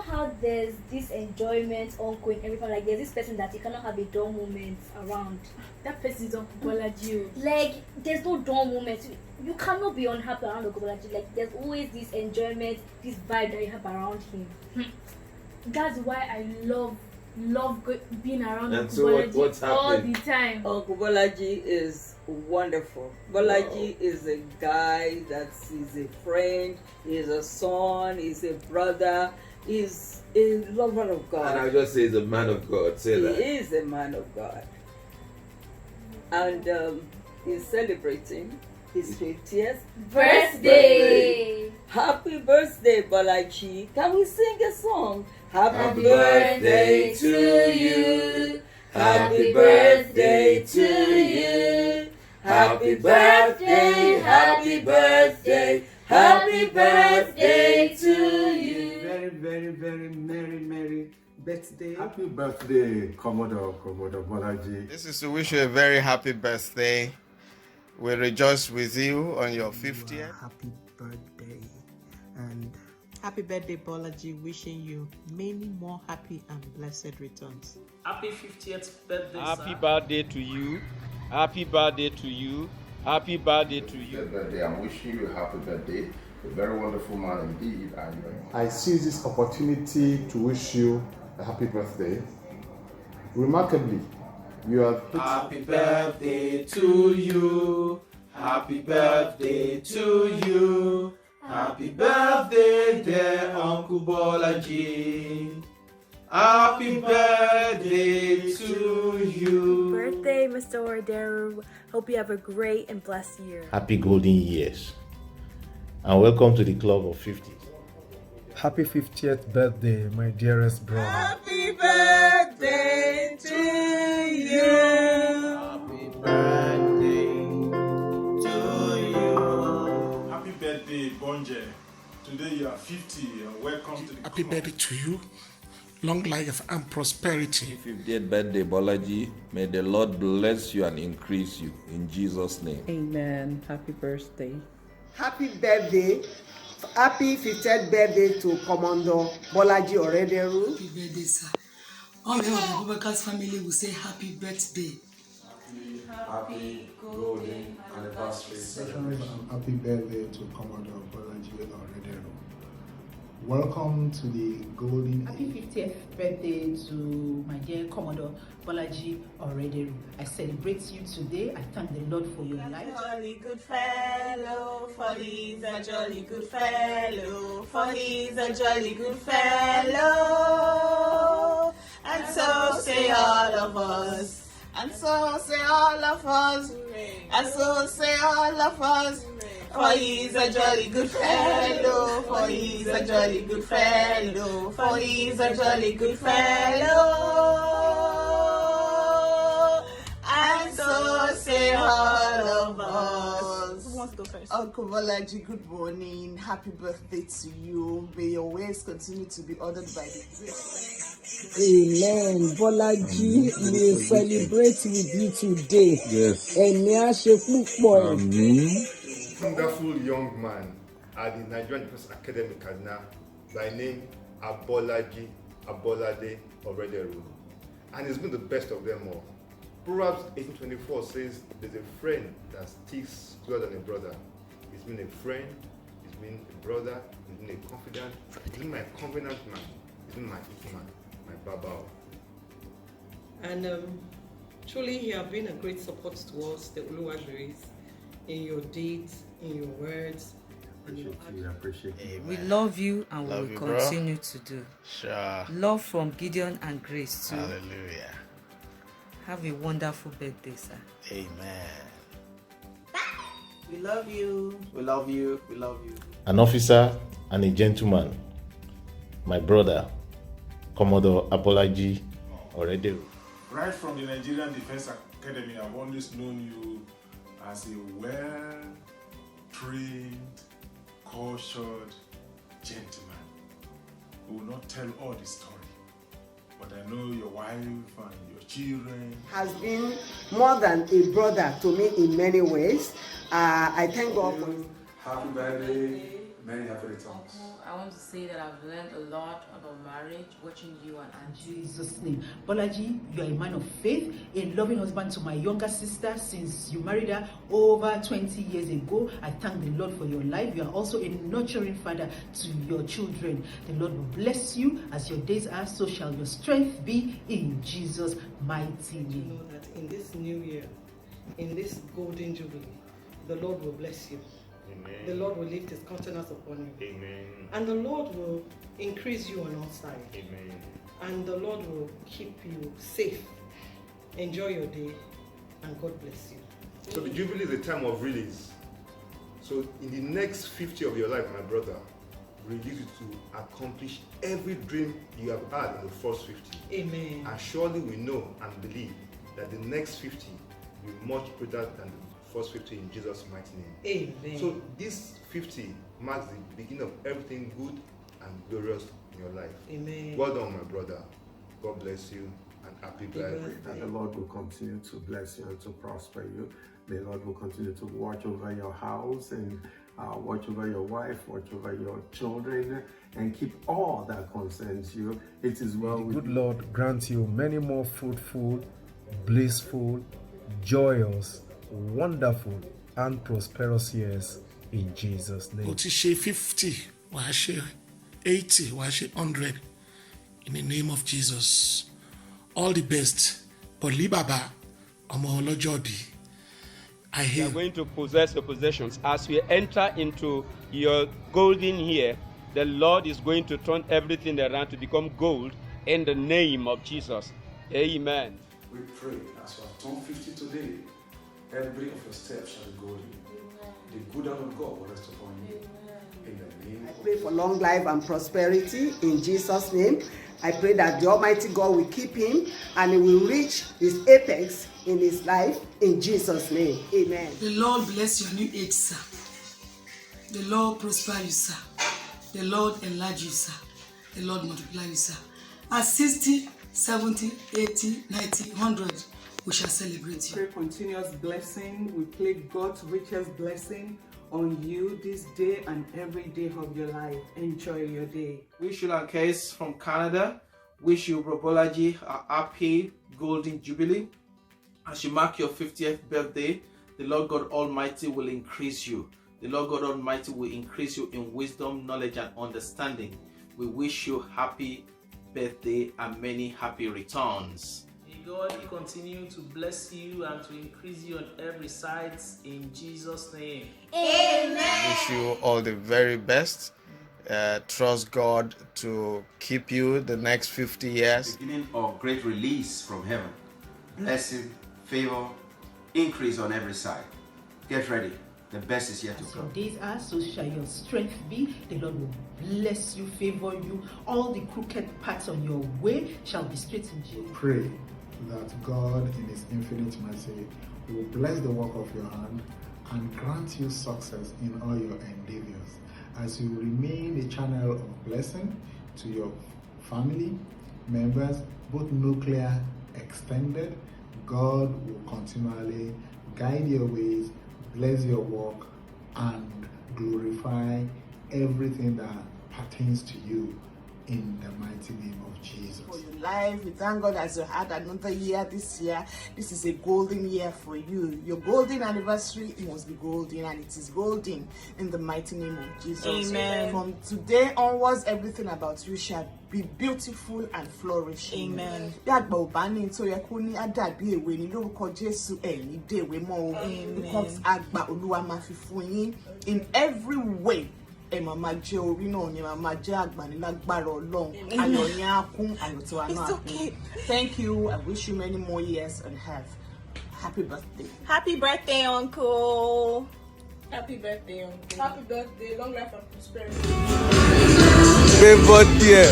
how there's this enjoyment ongoing everything, like there's this person that you cannot have a dull moment around. That person is Uncle Bolaji. Like there's no dull moment. You cannot be unhappy around Uncle Bolaji. Like there's always this enjoyment, this vibe that you have around him. That's why I love being around And Uncle so what's Bolaji all happening? the time. Uncle Bolaji is wonderful. Bolaji is a guy he's a friend, he's a son, he's a brother, he's a lover of God. And I'll just say he's a man of God. Say that. He is a man of God. And he's celebrating his 50th Birthday! Happy birthday, Bolaji. Can we sing a song? Happy birthday to you. Happy birthday to you. Happy birthday, happy birthday, happy birthday to you. Very, very, very merry birthday. Happy birthday, Commodore Bolaji. This is to wish you a very happy birthday. We rejoice with you on your 50th. Happy birthday. And happy birthday, Bolaji. Wishing you many more happy and blessed returns. Happy 50th birthday, Happy sir. birthday to you. Happy birthday to you. Happy birthday to you. Birthday. I'm wishing you a happy birthday. A very wonderful man indeed. And I seize this opportunity to wish you a happy birthday. Remarkably, you have hit Happy birthday to you. Happy birthday to you. Happy birthday, dear Uncle Bolaji. Happy birthday to you. Birthday, Mr. Orederu. Hope you have a great and blessed year. Happy golden years. And welcome to the club of 50. Happy 50th birthday, my dearest brother. Happy birthday to you. Happy birthday to you. Happy birthday, Bonje. Today you are 50 and welcome to the Happy birthday to you. Long life and prosperity. 50th birthday, Bolaji. May the Lord bless you and increase you. In Jesus' name. Amen. Happy birthday. Happy birthday. Happy 50th birthday to Commodore Bolaji Orederu. Happy birthday, sir. All members of the Abubakar family will say happy birthday. happy golden anniversary celebration. Happy birthday to Commodore Bolaji Orederu. Welcome to the golden Happy 50th birthday to my dear Commodore Bolaji Orederu. I celebrate you today. I thank the Lord for your life. Jolly good fellow, for he's a jolly good fellow, for he's a jolly good fellow. And so say all of us, and so say all of us, and so say all of us. For he's a jolly good fellow, for he's a jolly good fellow, for he's a jolly good fellow. And so say all of us. Who wants to go first? Uncle Bolaji, good morning. Happy birthday to you. May your ways continue to be ordered by the grace. Amen. Bolaji, we celebrate with you today. Yes. Wonderful young man at the Nigerian Defense Academy, Kaduna, by name Abolade Orederu, and he's been the best of them all. Proverbs 18:24 says, "There's a friend that sticks closer than a brother." He's been a friend, he's been a brother, he's been a confidant, he's been my confidant man, he's been my man, my baba. And truly, you have been a great support to us, the Uluwajuris, in your deeds, in your words. Appreciate you. We love you and we Love will you, continue to do. Sure. Love from Gideon and Grace too. Hallelujah. Have a wonderful birthday, sir. Amen. We love you. We love you. We love you. An officer and a gentleman, my brother, Commodore Bolaji Orederu. Right from the Nigerian Defense Academy, I've always known you as a well-trained, cultured gentleman who will not tell all the story. But I know your wife and your children Has been more than a brother to me in many ways. I thank God for him. Happy birthday. Many happy returns. I want to say that I've learned a lot about marriage watching you and Auntie. In Jesus' name. Bolaji, you are a man of faith, a loving husband to my younger sister since you married her over 20 years ago. I thank the Lord for your life. You are also a nurturing father to your children. The Lord will bless you as your days are, so shall your strength be in Jesus' mighty name. You know that in this new year, in this golden jubilee, the Lord will bless you. Amen. The Lord will lift his countenance upon you. Amen. And the Lord will increase you on all sides. Amen. And the Lord will keep you safe. Enjoy your day, and God bless you. So the Jubilee is a time of release. So in the next 50 of your life, my brother, release you to accomplish every dream you have had in the first 50. Amen. And surely we know and believe that the next 50 will be much greater than the first 50 in Jesus' mighty name. Amen. So this 50 marks the beginning of everything good and glorious in your life. Amen. Well done, my brother. God bless you and happy birthday. That the Lord will continue to bless you and to prosper you. The Lord will continue to watch over your house and watch over your wife, watch over your children, and keep all that concerns you. It is well with Good you. Lord grant you many more fruitful, blissful, joyous, wonderful, and prosperous years in Jesus' name. Ó ti ṣe 50, wàá ṣe 80, wàá ṣe 100. In the name of Jesus. All the best. Pọ̀lí bàbá, ọmọ ọlọ́jọ́ bí. I You hear. are going to possess your possessions. As we enter into your golden year, the Lord is going to turn everything around to become gold in the name of Jesus. Amen. We pray as you have turned 50 today, every of your steps shall be golden. The good hand of God will rest upon you. In the name I of pray for long life and prosperity in Jesus' name. I pray that the Almighty God will keep him and he will reach his apex in his life in Jesus' name. Amen. The Lord bless your new age, sir. The Lord prosper you, sir. The Lord enlarge you, sir. The Lord multiply you, sir. At 60, 70, 80, 90, 100, we shall celebrate you. Pray continuous blessing. We pray God's richest blessing on you this day and every day of your life. Enjoy your day. Wish you and Case from Canada. Wish you, Bro Bolaji, a happy golden jubilee. As you mark your 50th birthday, the Lord God Almighty will increase you. The Lord God Almighty will increase you in wisdom, knowledge, and understanding. We wish you happy birthday and many happy returns. May God continue to bless you and to increase you on every side in Jesus' name. Amen. Wish you all the very best. Trust God to keep you the next 50 years. Beginning of great release from heaven. Blessing, favor, increase on every side. Get ready. The best is yet to As your come. days are, so shall your strength be. The Lord will bless you, favor you. All the crooked paths on your way shall be straightened. Pray that God in his infinite mercy will bless the work of your hand and grant you success in all your endeavors as you remain a channel of blessing to your family members, both nuclear, extended. God will continually guide your ways, bless your work, and glorify everything that pertains to you in the mighty name of Jesus. For your life, we thank God as you had another year this year. This is a golden year for you. Your golden anniversary must be golden, and it is golden in the mighty name of Jesus. Amen. From today onwards, everything about you shall be beautiful and flourishing. Amen. Bí àgbà ò bá ní tó yẹ kó ní á dàbí èwe ní lórúkọ Jésù ẹ̀ ní dèwé mọ́ o. Because àgbà Olúwa máa fi fún yín in every way. Ẹ máa máa jẹ́ orí náà ni máa máa jẹ́ àgbà ní lágbára Ọlọ́run. Ayọ̀ yín á kún, ayọ̀ tí wàá náà á kún. Thank you. I wish you many more years and have happy birthday. Happy birthday, Uncle. Happy birthday, Uncle. Happy birthday, long life and prosperity. Happy birthday.